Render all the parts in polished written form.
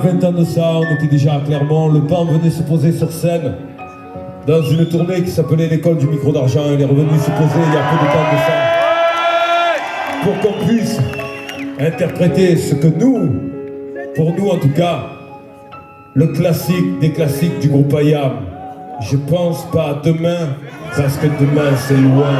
20 ans de ça, on était déjà à Clermont, le PAN venait se poser sur scène dans une tournée qui s'appelait l'école du micro d'argent. Il est revenu se poser il y a peu de temps de ça pour qu'on puisse interpréter ce que nous, pour nous en tout cas, le classique des classiques du groupe IAM. Je pense pas à demain parce que demain c'est loin.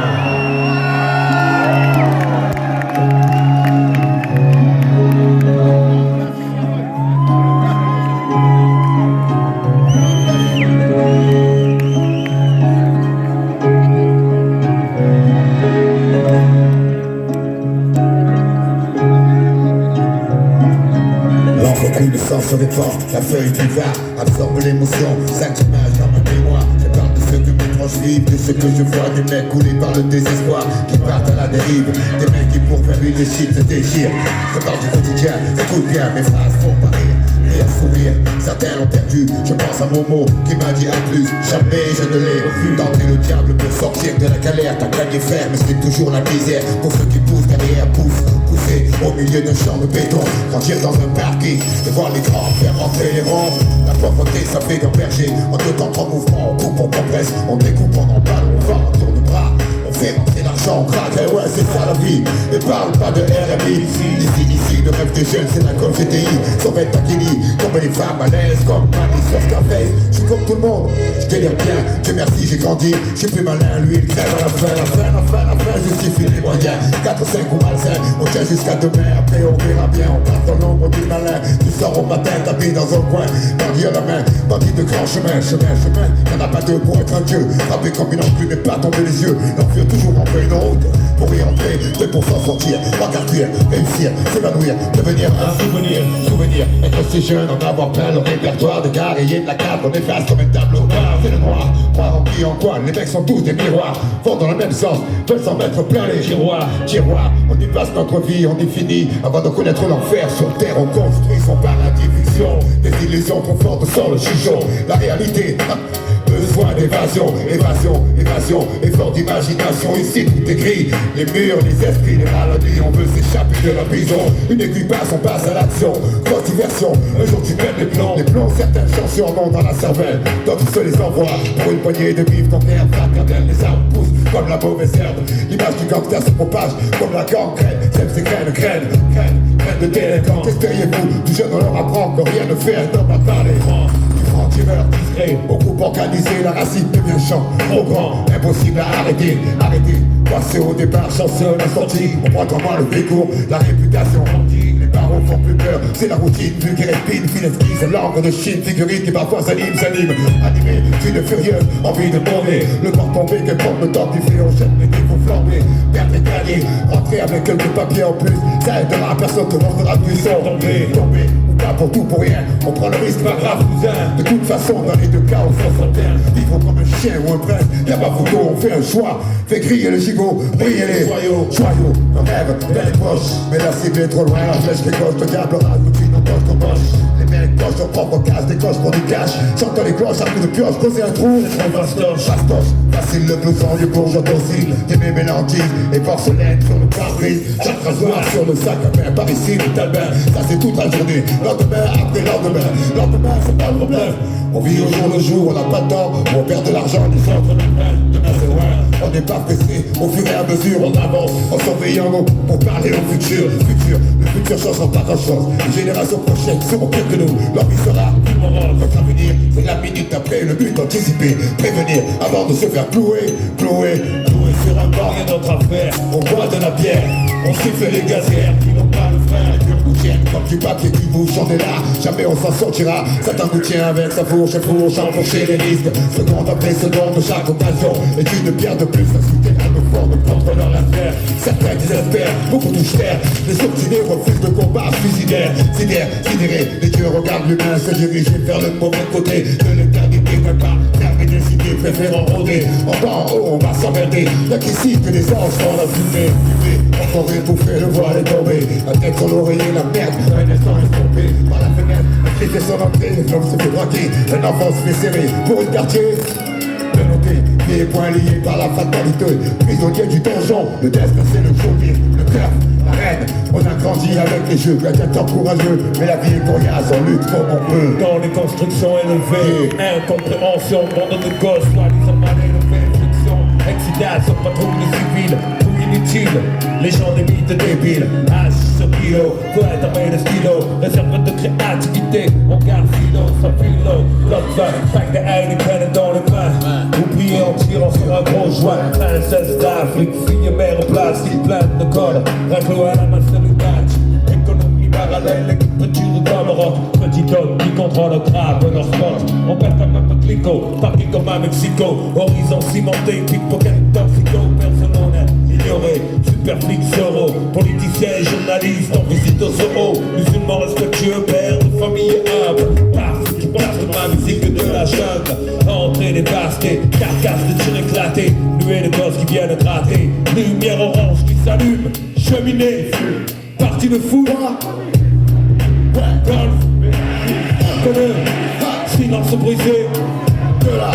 Le sang se répand, la feuille du vin absorbe l'émotion, 5 images dans ma mémoire. Je parle de ce que mes proches vivent, de ce que je vois, des mecs coulés par le désespoir, qui partent à la dérive, des mecs qui pour faire une réussite se déchirent. Je parle du quotidien, écoute bien, mes phrases font pas rire, et à sourire. Certains l'ont perdu, je pense à Momo qui m'a dit à plus, jamais je ne l'ai revu. Tenter le diable pour sortir de la galère, t'as gagné frère, mais c'est toujours la misère. Pour ceux qui poussent derrière, pousser au milieu d'un champ de béton, grandir dans un parking, et voir les grands faire rentrer les ronds. La pauvreté ça fait gamberger, en deux temps trois mouvements, on coupe, on compresse, on découpe, on emballe, on vend, on tourne de bras. On fait rentrer l'argent, on craque, et ouais c'est ça la vie. Et parle pas de RMI, ici, le rêve des jeunes c'est la com GTI. Sauvette Takini, comme les femmes à l'aise, comme Mani sur Scarface. Je suis comme tout le monde, je délire bien, Dieu merci j'ai grandi. Je suis plus malin, lui il crève à la fin, justifie les moyens. 4, 5 ou malsain, on tient jusqu'à demain, après on verra bien. On passe dans l'ombre du malin, tu sors au matin, t'habilles dans un coin, bandit à la main, bandit de grand chemin, y'en a pas deux pour être un dieu, frappé comme une enclume et pas tomber les yeux. Toujours en feuille de route, pour y entrer, mais pour s'en sortir, regarder, réussir, s'évanouir, devenir un souvenir, être si jeune, en avoir plein le répertoire de gars, rayer de la carte, on efface comme un tableau, c'est le noir, croire en qui en quoi, les mecs sont tous des miroirs, vont dans le même sens, veulent s'en mettre plein les tiroirs, on y passe notre vie, on y finit, avant de connaître l'enfer, sur terre on construit son paradis fiction, des illusions trop fortes sans le chichon, la réalité, besoin d'évasion, effort d'imagination, ici tout est gris, les murs, les esprits, les maladies, on veut s'échapper de la prison, une aiguille passe, on passe à l'action, grosse diversion, un jour tu pètes les plombs, certaines chansons en ont dans la cervelle, d'autres se les envoient, pour une poignée de bifs, ton père frappe quand elle, les arbres poussent, comme la mauvaise herbe, l'image du gangster se propage, comme la gangrène, sème ses graines de délinquants, qu'espériez-vous, du jeune on leur apprend que rien ne fait un homme à parler. Tireur discret, au groupe organisé, la racine devient champ, trop grand, impossible à arrêter, passer au départ, chanceux, la sortie, on prend comment le véco, la réputation, les barreaux font plus peur, c'est la routine, vulgaire épine, fine esquisse, langue de Chine, figurine qui parfois s'anime, animé, d'une furieuse, envie de tomber, le corps tombé, qu'elle porte le temps du fait, on jette les défauts flambés, perdre et gagner, rentrer avec quelques papiers en plus, ça aidera, personne te montrera plus, tomber. Pas pour tout pour rien, on prend le risque, pas grave cousin. De toute façon dans les deux cas on s'en bien. Vivre comme un chien ou un prince, y'a pas photo, on fait un choix. Fait crier le gigot, briller les joyaux, un rêve, belle poche. Mais la cible est trop loin, la flèche qui gauche, le diable rase, nous tue nos poches qu'on poche. Les mecs cochent leur propre casse, décochent pour du cash. Chantent les cloches, à coups de pioche, creuser un trou, fastoche. Facile le blouson du bourgeois docile, des mélanges et porcelaine sur le pare-brise. Chaque rasoir sur le sac à main, par ici le talbin, ça c'est toute la journée. Lendemain après lendemain c'est pas le problème. On vit au jour le jour, on n'a pas de temps, on perd de l'argent, les autres demain c'est loin. On n'est pas pressé, au fur et à mesure on avance, en surveillant nos pour parler au futur. Le futur changera pas grand chose, les générations prochaines seront pires que nous, leur vie sera immoral. Notre avenir, c'est la minute après, le but anticiper, prévenir avant de se faire clouer sur un banc et notre affaire. On boit de la bière, on siffle les gazières qui n'ont pas le frein. Comme du papier qui bouge, on est là, jamais on s'en sortira. Satan nous tient avec sa fourche et fourche, enfourcher les risques. Seconde après seconde de chaque occasion, et une pierre de plus à soutenir à nos formes contre leur affaire. Certains désespèrent, beaucoup touchent terre. Les obstinés refusent de combat suicidaire. Sidérés, les dieux regardent l'humain se diriger vers le mauvais côté de l'éternité. Même pas ferme et décidé, préférant rôder. En bas, en haut, on va s'emmerder. Y'a qu'ici que les anges font la fumée. Encore étouffé, le voile est tombé. La tête sur l'oreiller, la merde, un instant est tombé par la fenêtre, un cri fait son entrée, l'homme se fait braquer, un enfant se fait serrer pour une quartier. De noter, pieds et poings liés par la fatalité, prisonnier du donjon, le destin c'est le geôlier, le cœur la reine. On a grandi avec les jeux, gladiateurs courageux, mais la vie est coriace, on lutte comme on peut. Dans les constructions élevées, incompréhension, bande de gosses, soi-disant mal élevés, friction, excitation, patrouille civile, tout inutile, les gens des mythes débiles, H sur kilo, poète armé de stylo, réserve de créativité, on garde philo, sans philo, l'autre va, pack de haine et peine dans le pain, oublié en tirant sur un gros joint, princesse d'Afrique, fille mère en plastique, pleine de colle, règle à la masse de l'image, économie parallèle, écriture comme rock, petit homme qui contrôle le grave de leur spot, on pète comme un peu clico, parqué comme à Mexico, horizon cimenté, pickpocket, toxico, personne honnête, ignoré, super flic Zoro, politicien et journaliste en visite au zoo, musulman respectueux, père de famille humble, paf, qui passe de ma musique de la jungle, entrée dévastée, carcasse de tir éclaté, nuée de gosses qui viennent gratter, lumière orange qui s'allume, cheminée, parti de fou, golf, comme eux, silence brisé, de là,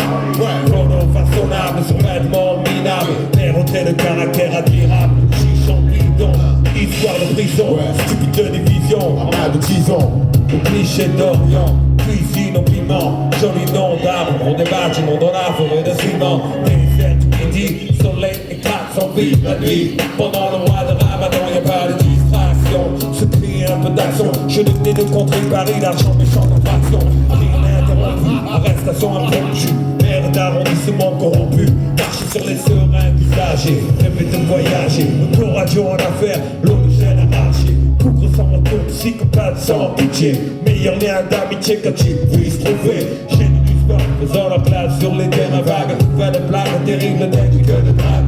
photo façonnable, survêtement minable, dérouté de caractère admirable, chichon bidon, histoire de prison, stupide division, armade de tison, le cliché d'Orient, cuisine au piment, joli nom d'arbre, on des bâtiments dans la forêt de ciment, désert midi, soleil éclate sans vie la nuit, pendant le mois de Ramadan, y'a pas de distraction, se crie un peu d'action, je venais de contrer Paris, l'argent méchant en fraction, rien interrompu, arrestation impromptue, maire d'arrondissement corrompu, marcher sur les seringues usagées, répéter de voyager, auto-radio en affaires, l'eau de gène arraché, couvre sans retour, psychopathe sans pitié, meilleur lien d'amitié que tu puisses trouver, génie du sport, faisant la place sur les terrains vagues, fait des blagues terribles, des que de drague,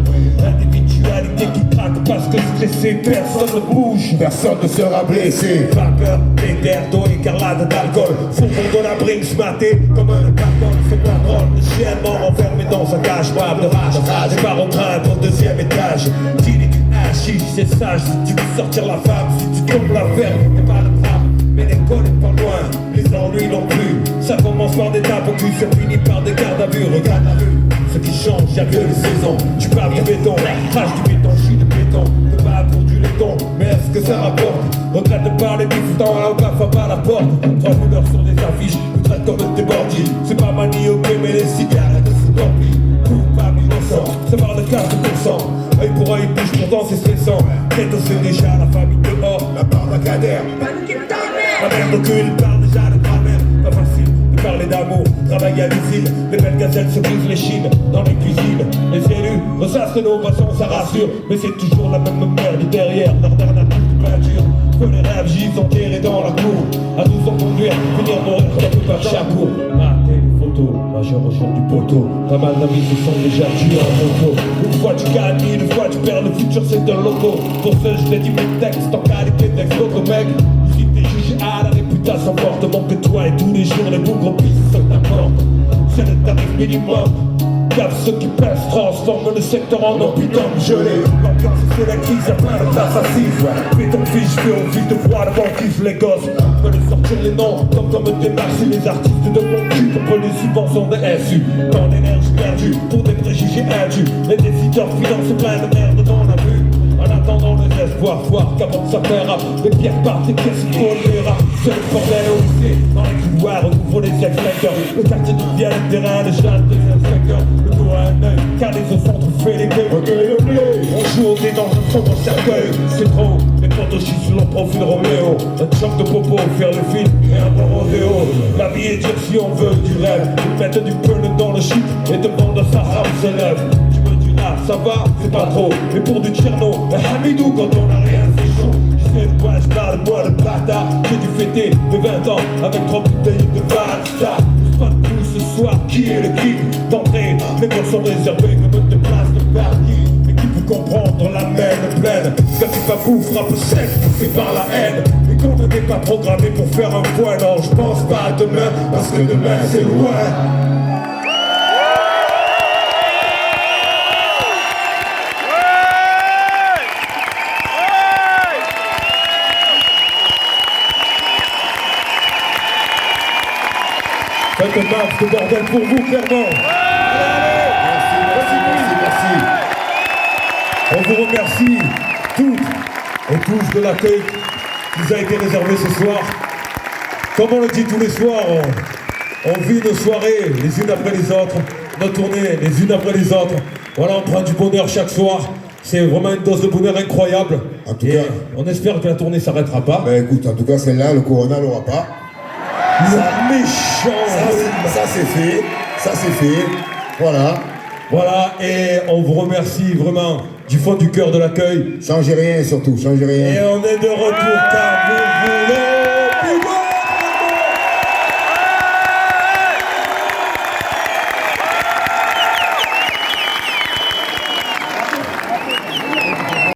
individualité qui craque parce que stressé, personne ne bouge, Personne ne sera blessé. vapeur, l'éther, d'eau, écarlate d'alcool, fond de la brinks maté comme un carton, c'est pas drôle, le chien mort enfermé dans sa cage, brave de rage, je pars au train pour le deuxième étage, dîner du hachis, c'est sage, si tu veux sortir la femme, si tu tombes la ferme, t'es pas le drame, mais l'école est pas loin, les ennuis non plus, ça commence par des tapes au cul, ça finit par des gardes à vue, regarde la rue, ce qui change, y'a que les saisons, tu parles du béton, crache du béton, chie du béton, te bats pour du laiton, mais est-ce que ça rapporte? Regrette de parler bif dans la baffe à pas la porte, 3 couleurs sur des affiches, nous traite comme des bandits, c'est pas manioqué mais les cigarettes se torpillent, coupable innocent, c'est par le 15%, œil pour œil, bouche pourtant c'est stressant, Keto c'est déjà la famille dehors, La barbe à cadère. la mère recule, parle déjà de grammaire, pas facile de parler d'amour, travailler à l'usine, les belles gazelles se brisent les chines dans les cuisines, les élus ressassent nos passants, ça rassure, mais c'est toujours la même merde derrière, leur dernière couche de peinture, que les rêves gisent enterrés dans la cour, à 12 ans conduire, finir mourir comme par chaque cour, mater les photos, majeur au champ du poteau, pas mal d'amis se sont déjà tués en moto, une fois tu gagnes, une fois tu perds, le futur c'est un loto, pour ce je t'ai dit mes textes en qualité d'ex-loco mec, si t'es jugé à la réputation forte, manque que toi et tous les jours les bouts gros pistes sur ta porte, c'est le tarif minimum, car ceux qui pèsent transforment le secteur en hôpital gelé, l'ambiance c'est la crise, y'a plein de places assises, béton fiche, fais au fil de froid, le banquise, les gosses, on peut les sortir les noms, comme des marchés, les artistes de mon cul, on peut les subventions des SU, tant d'énergie perdue, pour des préjugés indus, les décideurs financent plein de merde dans la vue, en attendant les espoirs, voir qu'avant ça paiera, les pierres partent et qu'est-ce qu'il faut les rats, c'est le bordel au lycée, dans les couloirs, on ouvre les extincteurs, le quartier de bien le terrain, les chats des inspecteurs, le dos à un œil, car les autres sont trop fait les gueules, on joue au dé dans un sombre cercueil, c'est trop, les potos chient sur leur profil Roméo, un choc de popo, faire le film et un bon rodéo, la vie est dure si on veut du rêve, ils mettent du peu dans le shit et demandent sa rame se lève, tu me diras ça va, c'est pas trop, mais pour du Tcherno, Hamidou quand on a rien c'est chaud, je sais de quoi je parle, moi le bâtard, j'ai dû fêter mes 20 ans avec 3 bouteilles de Valsta, pas de coup ce soir, qui est le king d'entrée, les gosses sont réservés comme des places de parking, mais qui peut comprendre la mène pleine, quand tu pas bouffe, frappe sec, c'est par la haine, et qu'on n'était pas programmé pour faire un point, non je pense pas à demain, parce que demain c'est loin. Faites un max de bordel pour vous, clairement. Merci. On vous remercie toutes et tous de l'accueil qui nous a été réservé ce soir. Comme on le dit tous les soirs, on vit nos soirées les unes après les autres, nos tournées les unes après les autres. Voilà, on prend du bonheur chaque soir. C'est vraiment une dose de bonheur incroyable. En tout Et cas, on espère que la tournée s'arrêtera pas. ben écoute, en tout cas, celle-là, le Corona l'aura pas. Le méchant. Ça c'est fait. Ça c'est fait. Voilà. Voilà, et on vous remercie vraiment du fond du cœur de l'accueil. Changez rien surtout, changez rien. Et on est de retour car vous voulez.